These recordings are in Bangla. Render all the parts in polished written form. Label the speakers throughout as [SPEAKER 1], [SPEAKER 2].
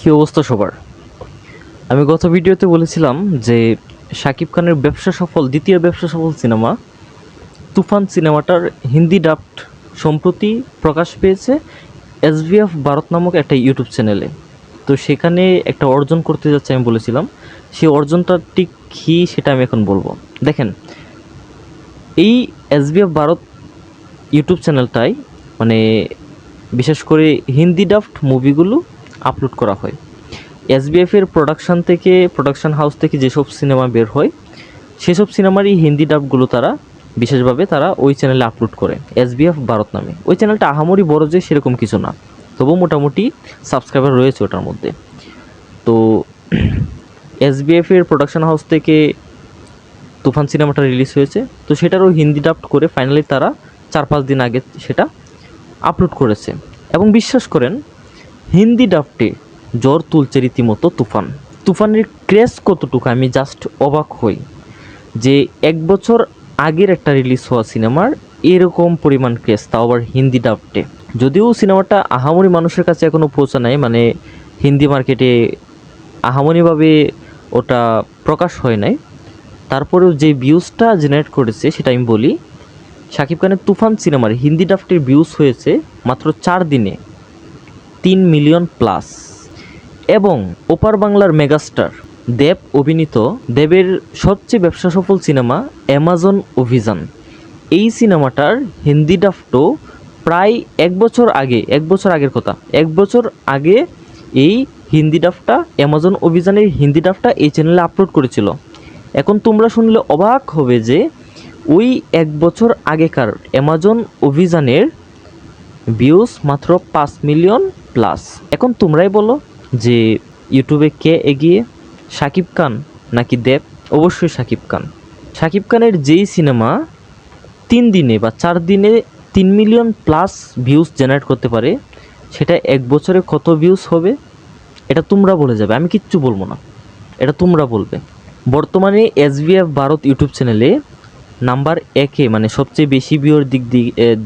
[SPEAKER 1] কী অবস্থা সবার? আমি গত ভিডিওতে বলেছিলাম যে শাকিব খানের দ্বিতীয় ব্যবসা সফল সিনেমা তুফান সিনেমাটার হিন্দি ডাবড সম্প্রতি প্রকাশ পেয়েছে SBF ভারত নামক একটা ইউটিউব চ্যানেলে। তো সেখানে একটা অর্জন করতে যাচ্ছে আমি বলেছিলাম, সেই অর্জনটা ঠিক কী সেটা আমি এখন বলবো। দেখেন, এই SBF ভারত ইউটিউব চ্যানেলটায় মানে বিশেষ করে হিন্দি ডাবড মুভিগুলো আপলোড করা হয়। SBF এর প্রোডাকশন হাউস থেকে যেসব সিনেমা বের হয় সেসব সিনেমারই হিন্দি ডাবগুলো তারা বিশেষভাবে ওই চ্যানেলে আপলোড করে SBF ভারত নামে। ওই চ্যানেলটা আহামরি বড় যে সেরকম কিছু না, তবু মোটামুটি সাবস্ক্রাইবার রয়েছে ওটার মধ্যে। তো SBF এর প্রোডাকশন হাউস থেকে তুফান সিনেমাটা রিলিজ হয়েছে, তো সেটারও হিন্দি ডাবড করে ফাইনালি তারা 4-5 দিন আগে সেটা আপলোড করেছে। এবং বিশ্বাস করেন, হিন্দি ডাবডে জ্বর তুলছে রীতিমতো তুফানের ক্রেজ কতটুকু আমি জাস্ট অবাক হই যে 1 বছর আগের একটা রিলিজ হওয়া সিনেমার এরকম পরিমাণ ক্রেজ, তাও আবার হিন্দি ডাবডে। যদিও সিনেমাটা আহামরি মানুষের কাছে এখনও পৌঁছা নাই, মানে হিন্দি মার্কেটে আহামরিভাবে ওটা প্রকাশ হয় নাই, তারপরেও যে ভিউজটা জেনারেট করেছে সেটা আমি বলি। শাকিব খানের তুফান সিনেমার হিন্দি ডাবডের ভিউজ হয়েছে মাত্র 4 দিনে 3 মিলিয়ন প্লাস। এবং ওপার বাংলার মেগাস্টার দেব অভিনীত দেবের সবচেয়ে ব্যবসা সফল সিনেমা অ্যামাজন অভিযান, এই সিনেমাটার হিন্দি ডাবডও প্রায় 1 বছর আগে এই হিন্দি ডাবটা অ্যামাজন অভিযানের হিন্দি ডাবটা এই চ্যানেলে আপলোড করেছিল। এখন তোমরা শুনলে অবাক হবে যে ওই 1 বছর আগেকার অ্যামাজন অভিযানের ভিউজ মাত্র 5 মিলিয়ন প্লাস। এখন তোমরাই বলো যে ইউটিউবে কে এগিয়ে, শাকিব খান নাকি দেব? অবশ্যই শাকিব খান। শাকিব খানের যেই সিনেমা 3 দিনে বা 4 দিনে 3 মিলিয়ন প্লাস ভিউজ জেনারেট করতে পারে, সেটা 1 বছরে কত ভিউজ হবে এটা তোমরা বলে যাবে, আমি কিচ্ছু বলবো না, এটা তোমরা বলবে। বর্তমানে SBF ভারত ইউটিউব চ্যানেলে নাম্বার 1-এ মানে সবচেয়ে বেশি ভিউর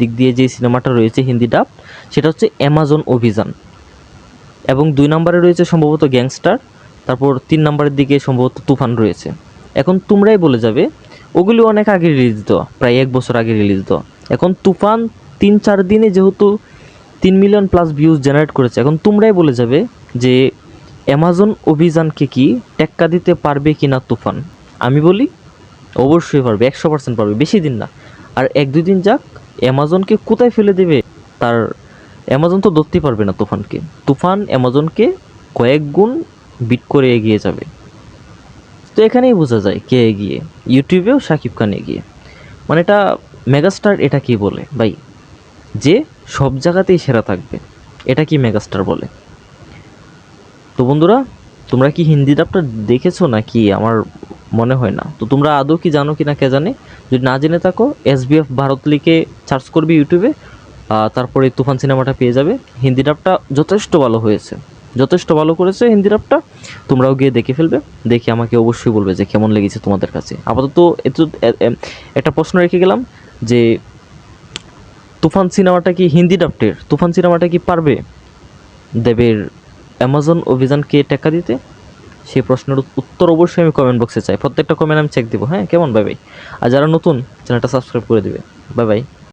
[SPEAKER 1] দিক দিয়ে যে সিনেমাটা রয়েছে হিন্দি ডাব, সেটা হচ্ছে অ্যামাজন অভিযান। এবং 2 নম্বরে রয়েছে সম্ভবত গ্যাংস্টার, তারপর 3 নম্বরের দিকে সম্ভবত তুফান রয়েছে। এখন তোমরাই বলে যাবে ওগুলি অনেক আগে রিলিজ দেওয়া, প্রায় 1 বছর আগে রিলিজ দেওয়া। এখন তুফান 3-4 দিনে যেহেতু 3 মিলিয়ন প্লাস ভিউজ জেনারেট করেছে, এখন তোমরাই বলে যাবে যে অ্যামাজন অভিযানকে কি টেক্কা দিতে পারবে কি না তুফান। আমি বলি অবশ্যই পারবে, 100% পারবে, বেশি দিন না, আর 1-2 দিন যাক, অ্যামাজনকে কোথায় ফেলে দেবে তার অ্যামাজন তো ধরতেই পারবে না তুফানকে। তুফান অ্যামাজনকে কয়েক গুণ বিট করে এগিয়ে যাবে। তো এখানেই বোঝা যায় কে এগিয়ে, ইউটিউবেও শাকিব খান এগিয়ে। মানে এটা মেগাস্টার, এটা কি বলে ভাই? যে সব জায়গাতেই সেরা থাকবে, এটা কি মেগাস্টার বলে? তো বন্ধুরা, তোমরা কি হিন্দি ডাবটা দেখেছো নাকি? আমার মনে হয় না। তো তোমরা আদৌ কি জানো কি না কে জানে? যদি না জেনে থাকো, SBF ভারত লিখে সার্চ করবে ইউটিউবে, তারপরে তুফান সিনেমাটা পেয়ে যাবে। হিন্দি ডাবটা যথেষ্ট ভালো হয়েছে, যথেষ্ট ভালো করেছে হিন্দি ডাবটা। তোমরাও গিয়ে দেখে ফেলবে, দেখে আমাকে অবশ্যই বলবে যে কেমন লেগেছে তোমাদের কাছে। আপাতত একটা প্রশ্ন রেখে গেলাম যে তুফান সিনেমাটা কি পারবে দেবের অ্যামাজন অভিযানকে টেক্কা দিতে? সেই প্রশ্নের উত্তর অবশ্যই আমি কমেন্ট বক্সে চাই। প্রত্যেকটা কমেন্ট আমি চেক দিব। হ্যাঁ, কেমন? Bye bye. আর যারা নতুন, চ্যানেলটা সাবস্ক্রাইব করে দিবে। Bye bye.